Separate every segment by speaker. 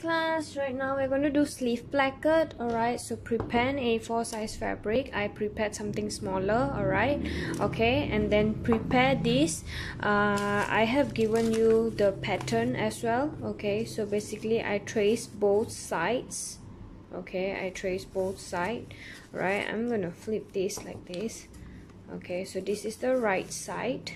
Speaker 1: Class, right now we're going to do sleeve placket. Alright, so prepare an A4 size fabric. I prepared something smaller. Alright, okay, and then prepare this. I have given you the pattern as well. Okay, so basically I trace both sides. Okay, I trace both sides. Right, I'm gonna flip this like this. Okay, so this is the right side.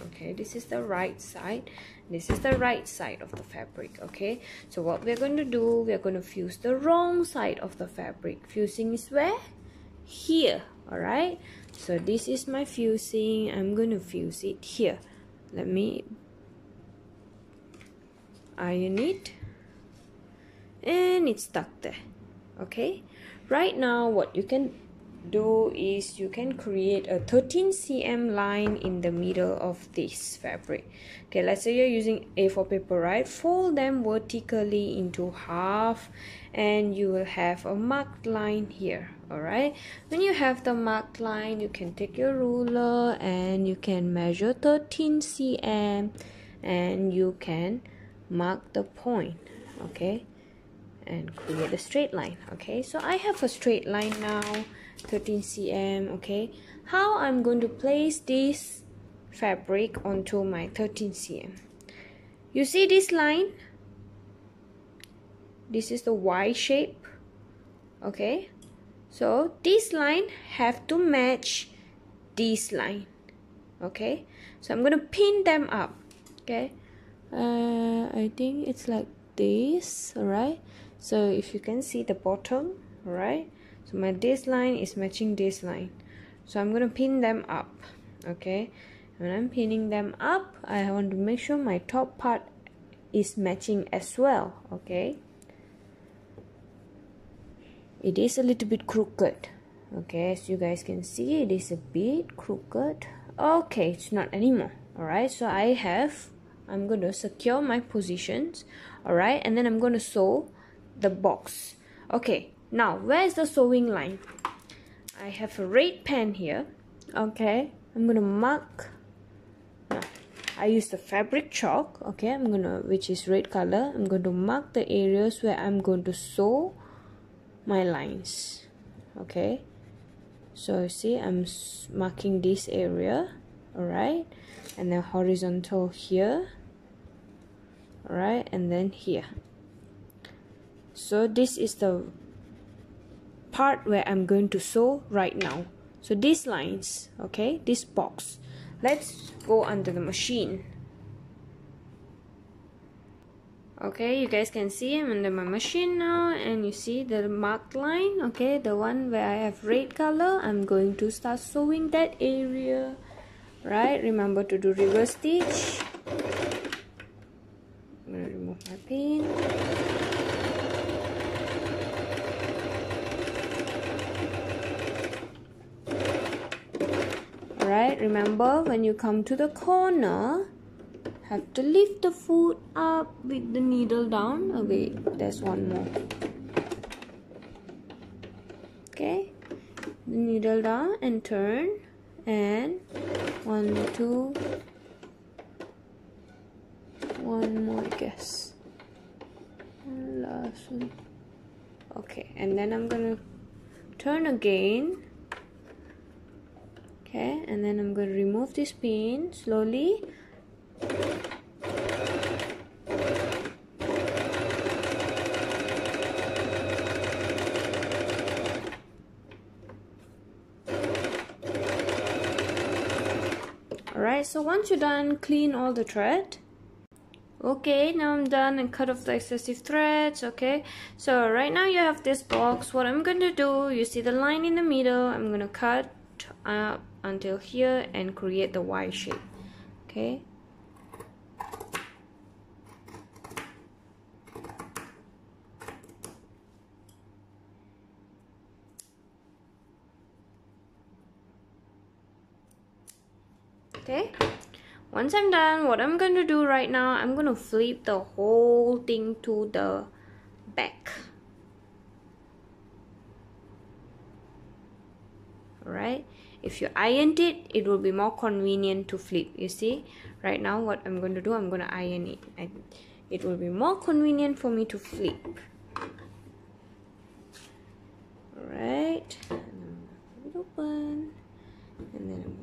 Speaker 1: Okay, this is the right side, this is the right side of the fabric. Okay, so what we're going to do, we're going to fuse the wrong side of the fabric. Fusing is where? Here. All right, so this is my fusing. I'm going to fuse it here. Let me iron it, and it's stuck there. Okay, right now what you can do is you can create a 13 cm line in the middle of this fabric. Okay, let's say you're using A4 paper, right? Fold them vertically into half and you will have a marked line here. All right, when you have the marked line, you can take your ruler and you can measure 13 cm and you can mark the point. Okay, and create a straight line. Okay, so I have a straight line now, 13 cm. Okay, how I'm going to place this fabric onto my 13 cm. You see this line? This is the Y shape. Okay, so this line have to match this line. Okay, so I'm going to pin them up. Okay, I think it's like this. All right, so if you can see the bottom, all right, so my this line is matching this line, so I'm gonna pin them up. Okay, when I'm pinning them up, I want to make sure my top part is matching as well. Okay, it is a little bit crooked. Okay, as you guys can see, it is a bit crooked. Okay, it's not anymore. All right, so I'm going to secure my positions. All right, and then I'm going to sew the box. Okay, now where's the sewing line? I have a red pen here. Okay, I'm going to mark. I use the fabric chalk. Okay, which is red color. I'm going to mark the areas where I'm going to sew my lines. Okay, so see, I'm marking this area. All right, and then horizontal here. All right, and then here. So this is the part where I'm going to sew right now. So these lines, okay, this box, let's go under the machine. Okay, you guys can see I'm under my machine now, and you see the marked line. Okay, the one where I have red color, I'm going to start sewing that area. Right, remember to do reverse stitch. I'm going to remove my pin. Alright, remember when you come to the corner, have to lift the foot up with the needle down. Oh wait, there's one more. Okay, the needle down and turn, and 1, 2, one more, I guess, and last one. Okay, and then I'm gonna turn again. Okay, and then I'm going to remove this pin slowly. Alright, so once you're done, clean all the thread. Okay, now I'm done and cut off the excessive threads. Okay, so right now you have this box. What I'm going to do, you see the line in the middle, I'm going to cut up until here and create the Y shape. Okay, okay, once I'm done, what I'm going to do right now, I'm going to flip the whole thing to the back. Alright, if you ironed it, it will be more convenient to flip. You see, right now what I'm going to do, I'm going to iron it. And it will be more convenient for me to flip. Alright, and I'm gonna put it open, and then I'm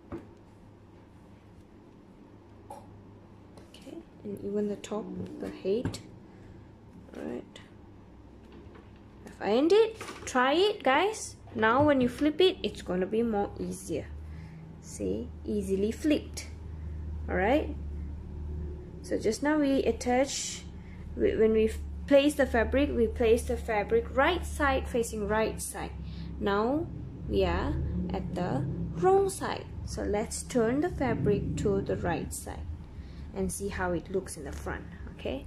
Speaker 1: gonna, okay, and even the top, the height. Alright, I've ironed it. Try it, guys. Now when you flip it, it's gonna be more easier. See, easily flipped. Alright, so just now we attach, when we place the fabric, we place the fabric right side facing right side. Now we are at the wrong side, so let's turn the fabric to the right side and see how it looks in the front. Okay,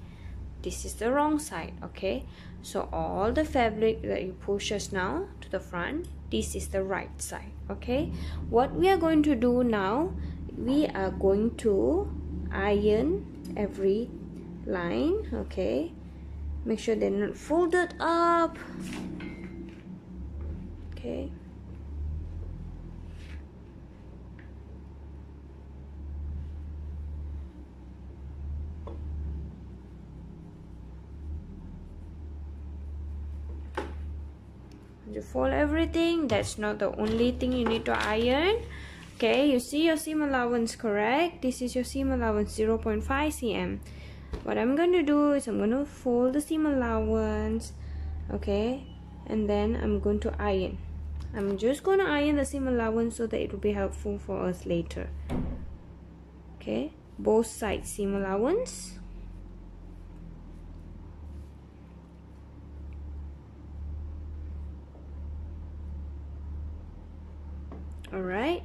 Speaker 1: this is the wrong side. Okay, so all the fabric that you push just now to the front, this is the right side. Okay, what we are going to do now, we are going to iron every line. Okay, make sure they're not folded up. Okay, you fold everything. That's not the only thing you need to iron. Okay, you see your seam allowance, correct? This is your seam allowance, 0.5 cm. What I'm going to do is I'm going to fold the seam allowance, okay, and then I'm going to iron. I'm just going to iron the seam allowance so that it will be helpful for us later. Okay, both sides seam allowance. Alright,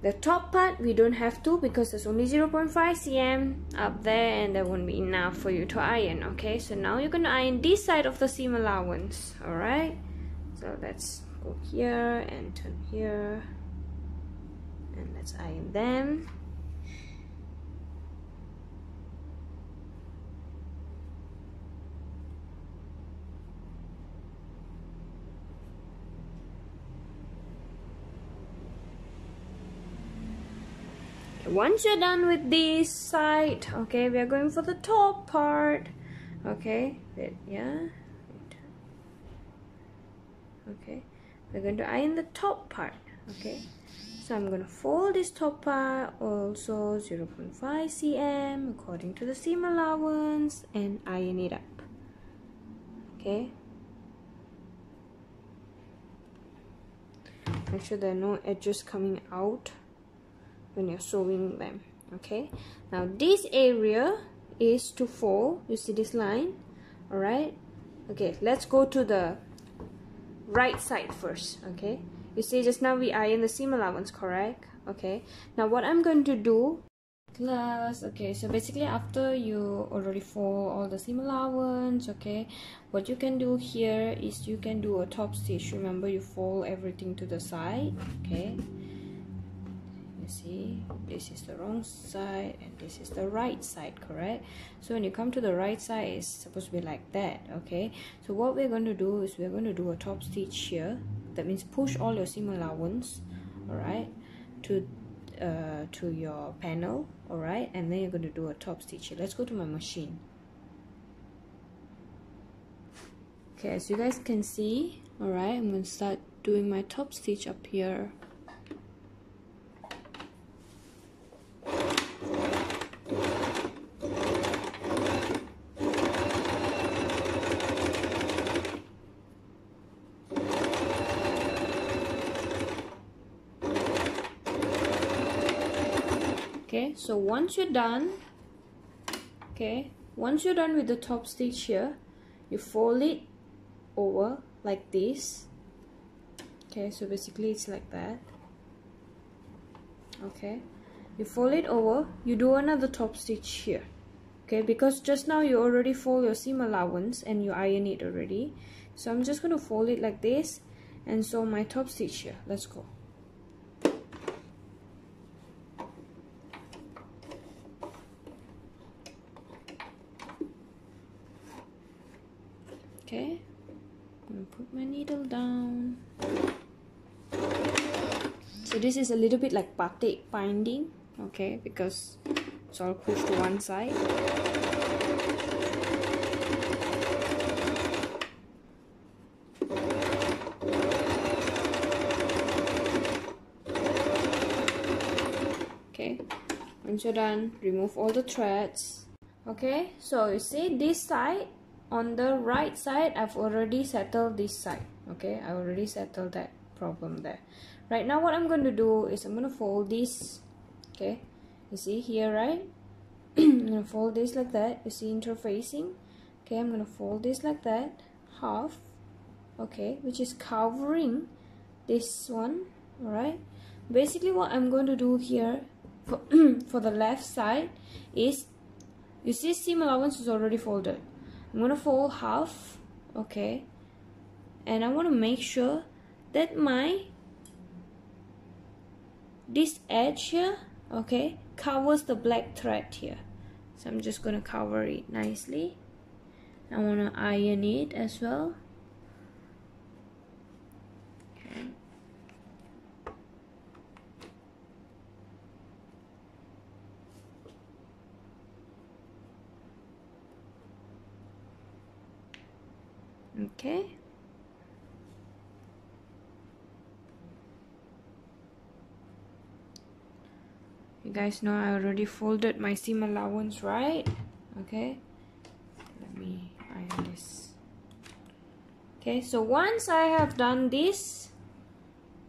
Speaker 1: the top part we don't have to because there's only 0.5 cm up there and that won't be enough for you to iron. Okay, so now you're going to iron this side of the seam allowance. Alright, so let's go here and turn here and let's iron them. Once you're done with this side, okay, we are going for the top part. Okay, yeah, okay, we're going to iron the top part. Okay, so I'm going to fold this top part also 0.5 cm according to the seam allowance and iron it up. Okay, make sure there are no edges coming out when you're sewing them. Okay, now this area is to fold. You see this line? All right, okay, let's go to the right side first. Okay, you see just now we iron the seam allowance, correct? Okay, now what I'm going to do, okay, so basically after you already fold all the seam allowance, okay, what you can do here is you can do a top stitch. Remember, you fold everything to the side. Okay, see, this is the wrong side and this is the right side, correct? So when you come to the right side, it's supposed to be like that. Okay, so what we're going to do is we're going to do a top stitch here. That means push all your seam allowance, all right, to your panel, all right, and then you're going to do a top stitch here. Let's go to my machine. Okay, as you guys can see, all right, I'm going to start doing my top stitch up here. Okay, so once you're done, okay, once you're done with the top stitch here, you fold it over like this. Okay, so basically it's like that. Okay, you fold it over, you do another top stitch here. Okay, because just now you already fold your seam allowance and you iron it already, so I'm just going to fold it like this and sew my top stitch here. Let's go. Okay, I'm going to put my needle down. So this is a little bit like batik binding. okay, because it's all pushed to one side. Okay, once you're done, remove all the threads. Okay, so you see this side, on the right side, I've already settled this side. Okay, I already settled that problem there. Right now what I'm going to do is I'm going to fold this. Okay, you see here, right? I'm going to fold this like that. You see interfacing. Okay, I'm going to fold this like that, half. Okay, which is covering this one. Alright, basically what I'm going to do here for, for the left side is, you see seam allowance is already folded. I'm going to fold half. Okay, and I want to make sure that this edge here, okay, covers the black thread here. So I'm just going to cover it nicely. I want to iron it as well. Okay. Okay. You guys know I already folded my seam allowance, right? Okay. Let me iron this. Okay, so once I have done this,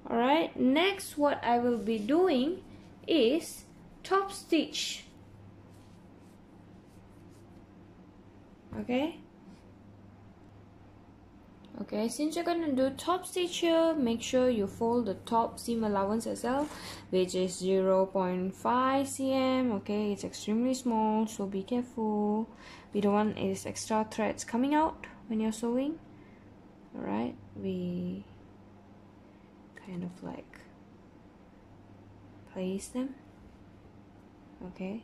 Speaker 1: alright, next what I will be doing is top stitch. Okay. Okay, since you're gonna do top stitch here, make sure you fold the top seam allowance as well, which is 0.5 cm. Okay, it's extremely small, so be careful. We don't want these extra threads coming out when you're sewing. Alright, we kind of like place them. Okay,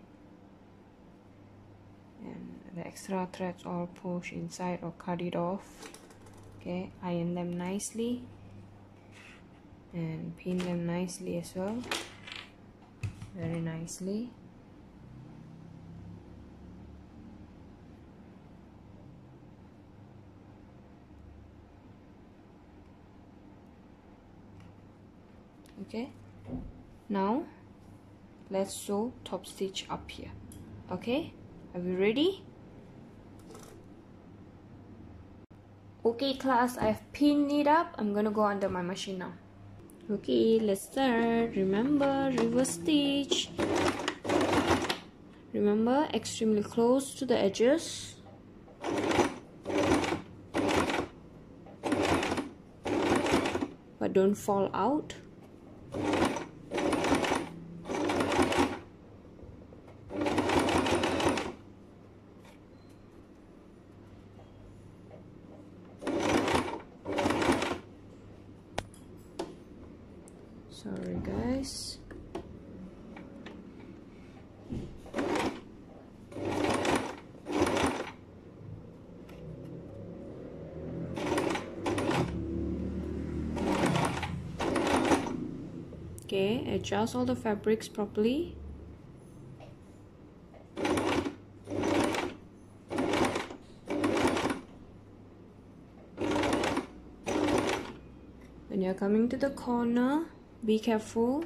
Speaker 1: and the extra threads all push inside or cut it off. Okay, iron them nicely and pin them nicely as well, very nicely. Okay, now let's sew top stitch up here. Okay, are we ready? Okay class, I've pinned it up. I'm gonna go under my machine now. Okay, let's start. Remember, reverse stitch. Remember, extremely close to the edges. But don't fall out. Sorry guys. Okay, adjust all the fabrics properly. When you're coming to the corner, be careful.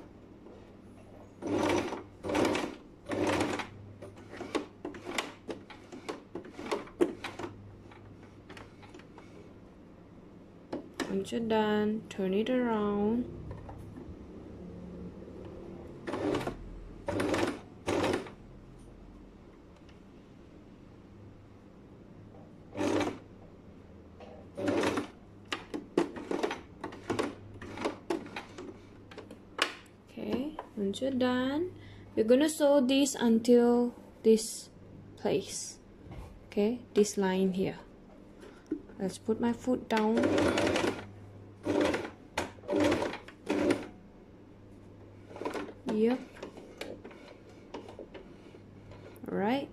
Speaker 1: Once you're done, turn it around. Once you're done, we're gonna sew this until this place. Okay, this line here. Let's put my foot down. Yep. Alright,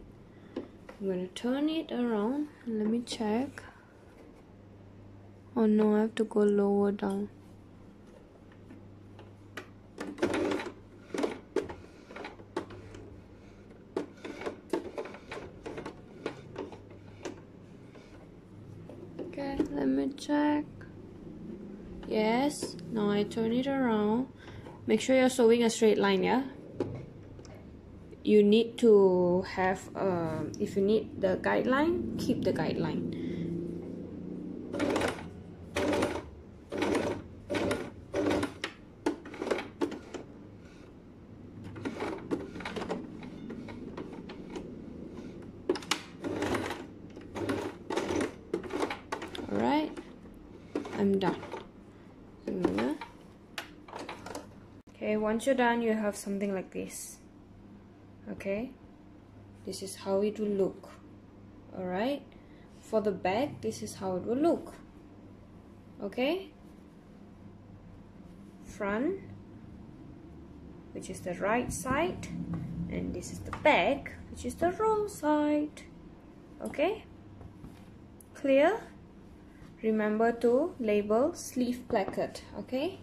Speaker 1: I'm gonna turn it around. Let me check. Oh no, I have to go lower down. Okay, let me check. Yes, now I turn it around. Make sure you're sewing a straight line, yeah? You need to have, if you need the guideline, keep the guideline. Alright, I'm done. Okay, once you're done, you have something like this. Okay, this is how it will look. Alright, for the back, this is how it will look. Okay, front, which is the right side, and this is the back, which is the wrong side. Okay, clear? Remember to label sleeve placket. Okay.